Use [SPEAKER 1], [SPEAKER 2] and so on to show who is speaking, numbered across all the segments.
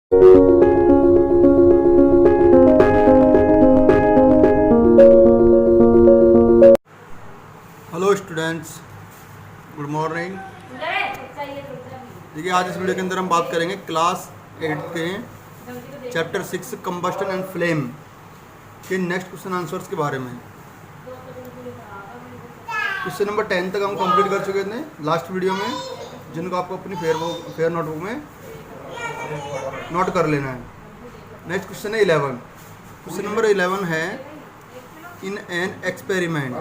[SPEAKER 1] Hello students, good morning. देखिए, आज इस वीडियो के अंदर हम बात करेंगे क्लास 8 के चैप्टर 6 कंबस्टन एंड फ्लेम के नेक्स्ट क्वेश्चन आंसर्स के बारे में। क्वेश्चन नंबर 10 तक हम कंप्लीट कर चुके थे लास्ट वीडियो में, जिनको आपको अपनी फेयर नोटबुक में नोट कर लेना है। नेक्स्ट क्वेश्चन है 11। क्वेश्चन नंबर 11 है in an experiment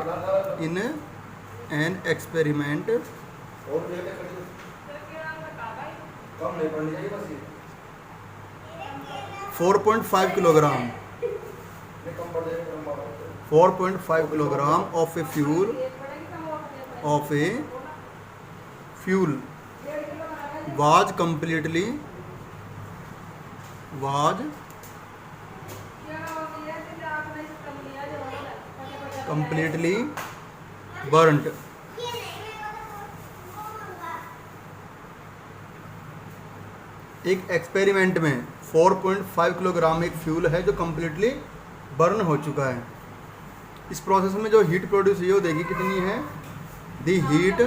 [SPEAKER 1] 4.5 kilogram of a fuel was completely burnt। एक एक्सपेरिमेंट में 4.5 किलोग्राम एक फ्यूल है जो कम्प्लीटली बर्न हो चुका है। इस प्रोसेस में जो हीट प्रोड्यूस हुई है वो देखिए कितनी है। The heat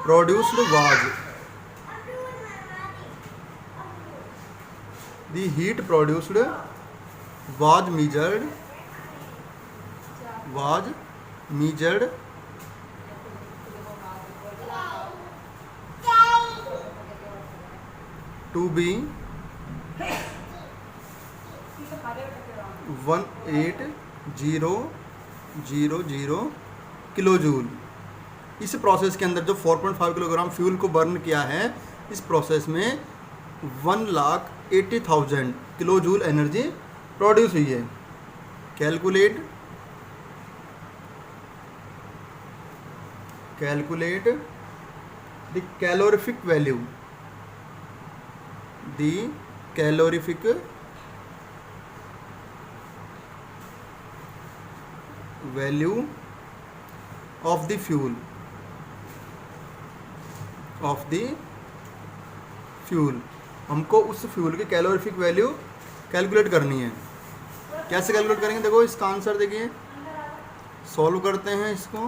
[SPEAKER 1] produced was measured to be 18000 kilojoule. इस प्रोसेस के अंदर जो 4.5 किलोग्राम फ्यूल को बर्न किया है, इस प्रोसेस में 1,80,000 किलोजूल एनर्जी प्रोड्यूस हुई है। Calculate the calorific value of the fuel. हमको उस फ्यूल की कैलोरीफिक वैल्यू कैलकुलेट करनी है। कैसे कैलकुलेट करेंगे? देखो, इसका आंसर देखिए, सॉल्व करते हैं इसको।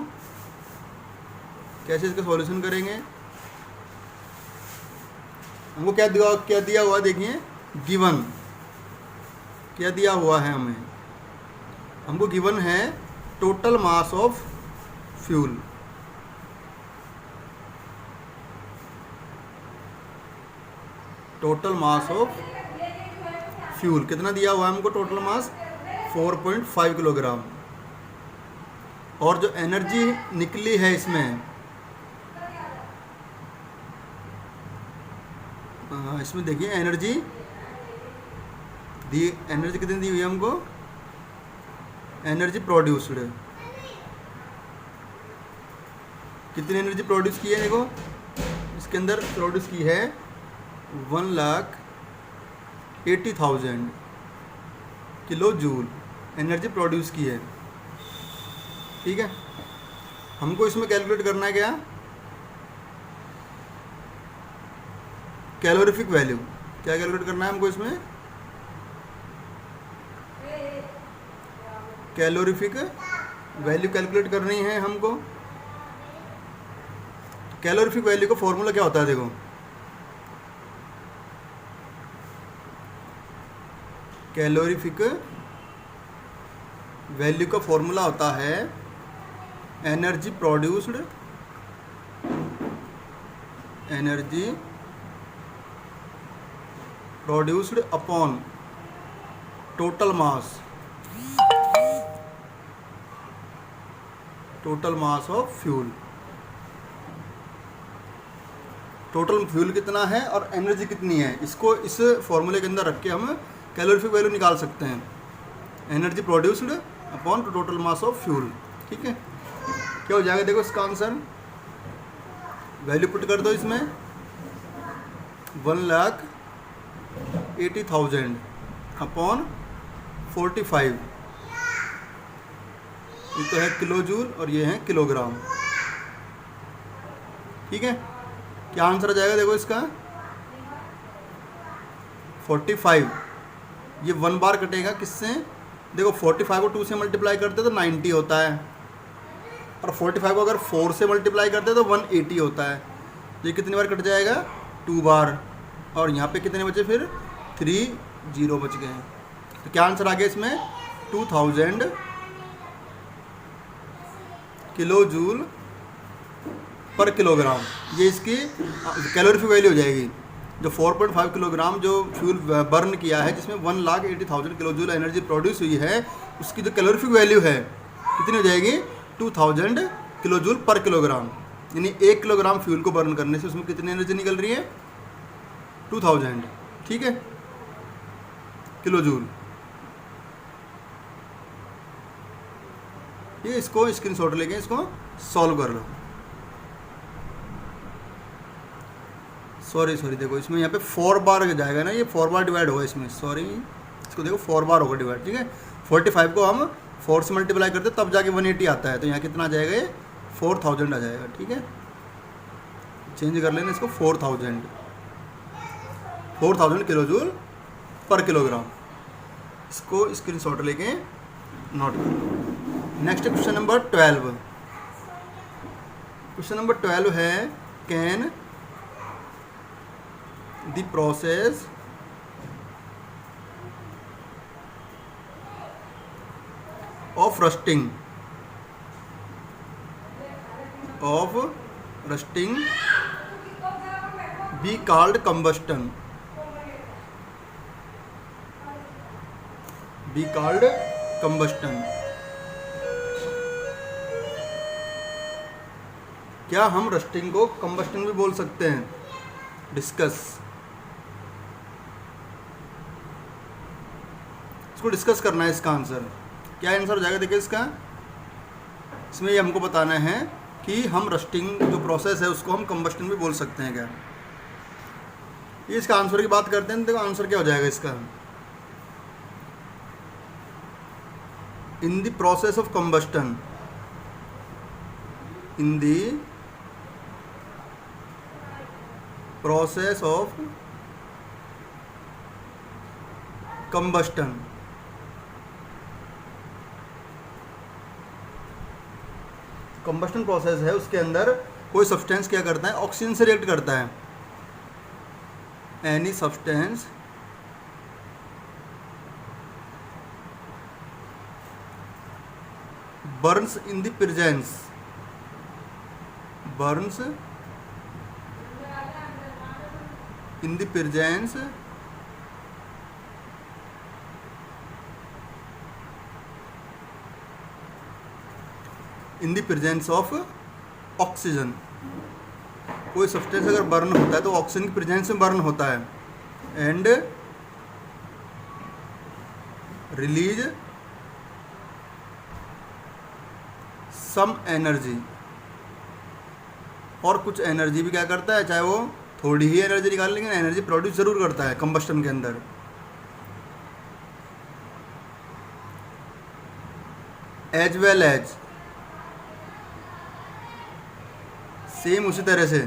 [SPEAKER 1] कैसे इसका सॉल्यूशन करेंगे? हमको क्या दिया हुआ देखिए, गिवन क्या दिया हुआ है हमें। हमको गिवन है total mass of fuel. Total mass of fuel कितना दिया हुआ है हमको? Total mass 4.5 kilogram. और जो एनर्जी निकली है इसमें देखिए एनर्जी कितनी दी हुई है हमको? एनर्जी प्रोड्यूस्ड कितनी एनर्जी प्रोड्यूस की है? देखो, इसके अंदर प्रोड्यूस की है 1,80,000 किलो जूल एनर्जी प्रोड्यूस की है। ठीक है, हमको इसमें कैलकुलेट करना है क्या? Calorific value. क्या कैलकुलेट करना है हमको इसमें? कैलोरीफिक वैल्यू कैलकुलेट करनी है हमको। कैलोरीफिक वैल्यू का फॉर्मूला क्या होता है? देखो, कैलोरीफिक वैल्यू का फॉर्मूला होता है energy produced upon total mass of fuel. Total fuel कितना है और एनर्जी कितनी है, इसको इस फॉर्मूले के अंदर रख के हम कैलोरीफिक वैल्यू निकाल सकते हैं। Energy produced upon total mass of fuel. ठीक है, क्या हो जाएगा? देखो, इसका आंसर वैल्यू पुट कर दो इसमें। 1,80,000 अपॉन 45। ये तो है किलो जूल और ये है किलोग्राम। ठीक है। क्या आंसर आ जाएगा देखो इसका 45। ये 1 बार कटेगा किससे, देखो 45 को 2 से मल्टीप्लाई करते तो 90 होता है, और 45 को अगर 4 से मल्टीप्लाई करते तो 180 होता है। तो ये कितनी बार कट जाएगा, 2 बार। और यहाँ पे कितने बचे फिर, 3 0 बच गए हैं। तो क्या आंसर आ गया इसमें 2000 किलो जूल पर किलोग्राम। ये इसकी कैलोरीफिक वैल्यू हो जाएगी। जो 4.5 किलोग्राम जो फ्यूल बर्न किया है, जिसमें 1,80,000 किलो जूल एनर्जी प्रोड्यूस हुई है, उसकी जो कैलोरीफिक वैल्यू है कितनी हो जाएगी, 2000 किलो जूल पर किलोग्राम। यानी 1 किलोग्राम फ्यूल को बर्न करने से उसमें कितनी एनर्जी निकल रही है, 2000, ठीक है, किलो जूल। ये इसको स्क्रीनशॉट लेके इसको सॉल्व कर लो। सॉरी देखो इसमें यहाँ पे 4 बार जाएगा ना, ये 4 बार डिवाइड होगा इसमें, सॉरी इसको देखो 4 बार होगा डिवाइड, ठीक है। 45 को हम 4 से मल्टीप्लाई करते तब जाके 180 आता है, तो यहाँ कितना आ जाएगा, ये 4000 आ जाएगा, ठीक है। चेंज कर लेना इसको 4000 किलो जूल पर किलोग्राम। इसको स्क्रीनशॉट लेके नोट करो। Next question number 12। Question number 12 है, can the process of rusting be called combustion, be called combustion। क्या हम रस्टिंग को कंबस्टन भी बोल सकते हैं, डिस्कस। इसको डिस्कस करना है, इसका आंसर क्या आंसर हो जाएगा, देखिए इसमें ये हमको बताना है कि हम रस्टिंग जो प्रोसेस है उसको हम कंबस्टन भी बोल सकते हैं क्या। ये इसका आंसर की बात करते हैं, देखो आंसर क्या हो जाएगा इसका, in the process of combustion, in the process of combustion, combustion process है, उसके अंदर कोई सब्सटेंस क्या करता है, ऑक्सीजन से रिएक्ट करता है। Any substance Burns in the presence, Burns in the presence in the presence of oxygen. कोई सब्सटेंस अगर बर्न होता है तो ऑक्सीजन की प्रेजेंस में बर्न होता है, एंड रिलीज सम एनर्जी, और कुछ एनर्जी भी क्या करता है, चाहे वो थोड़ी ही एनर्जी निकाल, लेकिन एनर्जी प्रोड्यूस जरूर करता है कंबस्टन के अंदर। एज वेल एज, सेम उसी तरह से,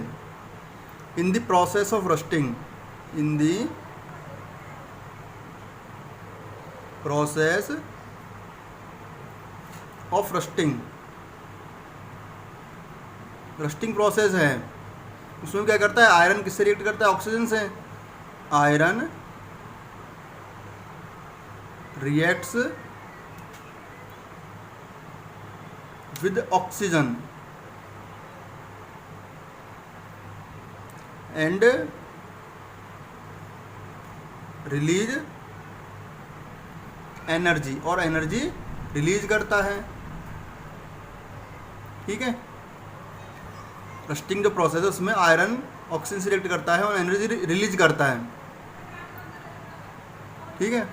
[SPEAKER 1] in the process of rusting, in the process of rusting, rusting process है, उसमें क्या करता है, आयरन किससे रिएक्ट करता है, ऑक्सीजन से। Iron reacts with oxygen and release energy, और एनर्जी रिलीज करता है, ठीक है। रस्टिंग जो प्रोसेस है उसमें आयरन ऑक्सीजन से रिएक्ट करता है और एनर्जी रिलीज करता है, ठीक है।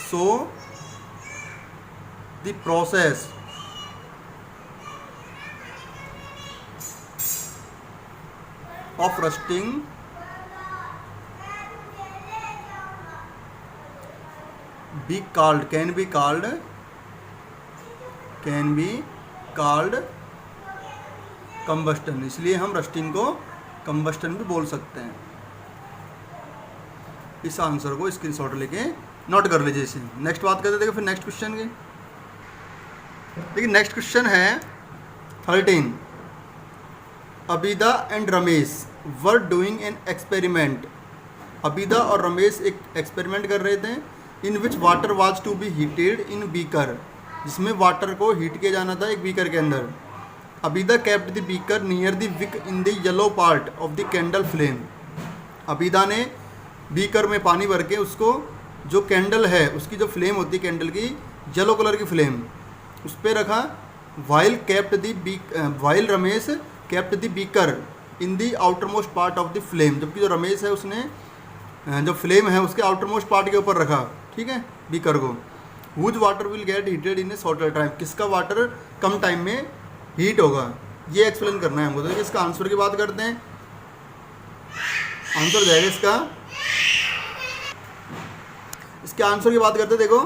[SPEAKER 1] So the process of rusting be called, can be called combustion, इसलिए हम रस्टिंग को कंबस्टन भी बोल सकते हैं। इस आंसर को स्क्रीनशॉट लेके नोट कर लीजिए इसे। नेक्स्ट बात करते देखो फिर नेक्स्ट क्वेश्चन की। देखिए नेक्स्ट क्वेश्चन है 13। Abida and Ramesh were doing an experiment. Abida और रमेश एक एक्सपेरिमेंट कर रहे थे in which water was to be heated in beaker, जिसमें वाटर को हीट किया जाना था एक बीकर के अंदर। Abida kept the beaker near the wick in the yellow part of the candle flame. Abida ने बीकर में पानी भर के उसको जो कैंडल है उसकी जो फ्लेम होती है कैंडल की येलो कलर की फ्लेम उस पर रखा। While Ramesh kept the beaker in the outer most part of the flame, जबकि जो रमेश है उसने जो फ्लेम है उसके आउटर मोस्ट पार्ट के ऊपर रखा, ठीक है, बीकर को। Whose water will get heated in a shorter time, किसका वाटर कम टाइम में हीट होगा, ये एक्सप्लेन करना है हमको। तो इसका आंसर की बात करते हैं। आंसर जाएगा इसके आंसर की बात करते हैं। देखो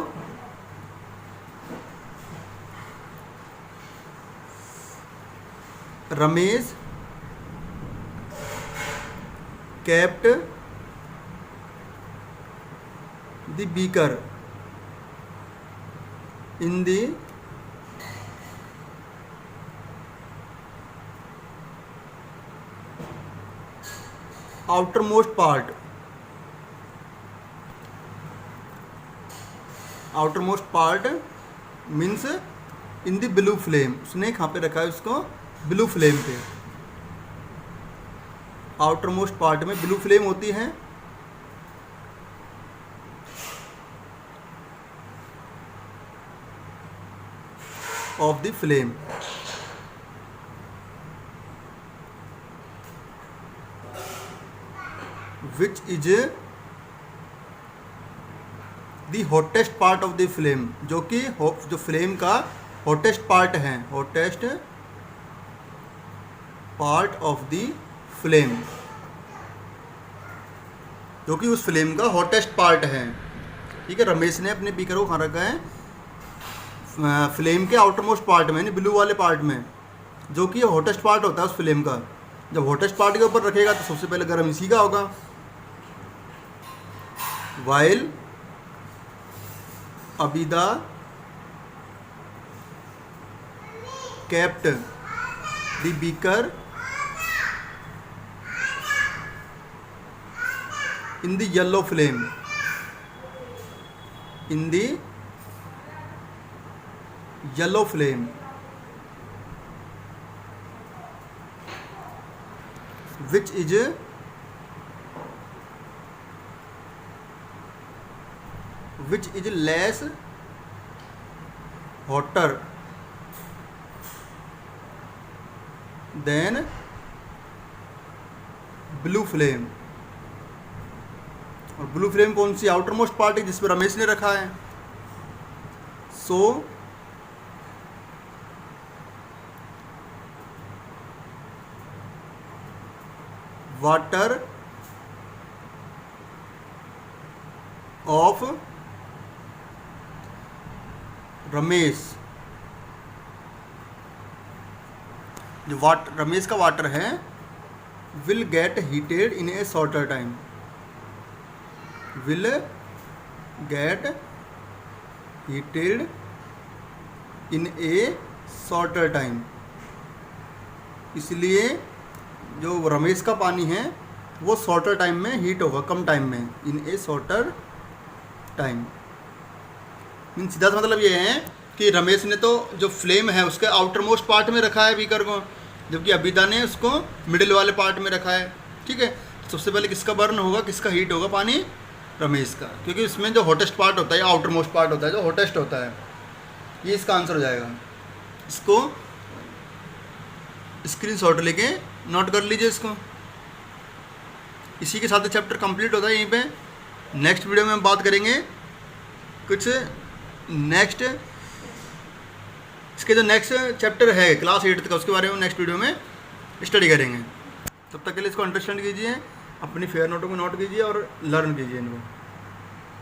[SPEAKER 1] Ramesh kept the beaker in the outermost part means in the blue flame, उसने कहाँ पे रखा है उसको, ब्लू फ्लेम पे। आउटर मोस्ट पार्ट में ब्लू फ्लेम होती है of the flame, which is the hottest part of the flame, जो कि जो फ्लेम का हॉटेस्ट पार्ट है, hottest part of the flame, जो कि उस फ्लेम का हॉटेस्ट पार्ट है। ठीक है, रमेश ने अपने बीकर को कहाँ रखा है, फ्लेम के आउटर मोस्ट पार्ट में, ब्लू वाले पार्ट में, जो कि हॉटेस्ट पार्ट होता है उस फ्लेम का। जब हॉटेस्ट पार्ट के ऊपर रखेगा तो सबसे पहले गर्म इसी का होगा। While Abida kept the beaker in the yellow flame, in the yellow flame, which is less hotter than blue flame. और ब्लू फ्लेम कौन सी, आउटर मोस्ट पार्ट है जिस पर रमेश ने रखा है। सो वाटर ऑफ रमेश, जो रमेश का वाटर है, will get heated in a shorter time, will get heated in a shorter time. इसलिए जो रमेश का पानी है वो शॉर्टर टाइम में हीट होगा, कम टाइम में, इन ए शॉर्टर टाइम। मीन सीधा सा मतलब ये है कि रमेश ने तो जो फ्लेम है उसके आउटर मोस्ट पार्ट में रखा है बीकर को, जबकि अबीदा ने उसको मिडिल वाले पार्ट में रखा है। ठीक है, सबसे पहले किसका बर्न होगा, किसका हीट होगा पानी, रमेश का, क्योंकि इसमें जो हॉटेस्ट पार्ट होता है, आउटर मोस्ट पार्ट होता है जो हॉटेस्ट होता है, ये इसका आंसर हो जाएगा। इसको स्क्रीनशॉट लेके नोट कर लीजिए इसको। इसी के साथ चैप्टर कंप्लीट होता है यहीं पे। नेक्स्ट वीडियो में हम बात करेंगे कुछ नेक्स्ट, इसके जो नेक्स्ट चैप्टर है क्लास 8 का, उसके बारे में नेक्स्ट वीडियो में स्टडी करेंगे। तब तक के लिए इसको अंडरस्टैंड कीजिए, अपनी फेयर नोटों को नोट कीजिए और लर्न कीजिए इनको।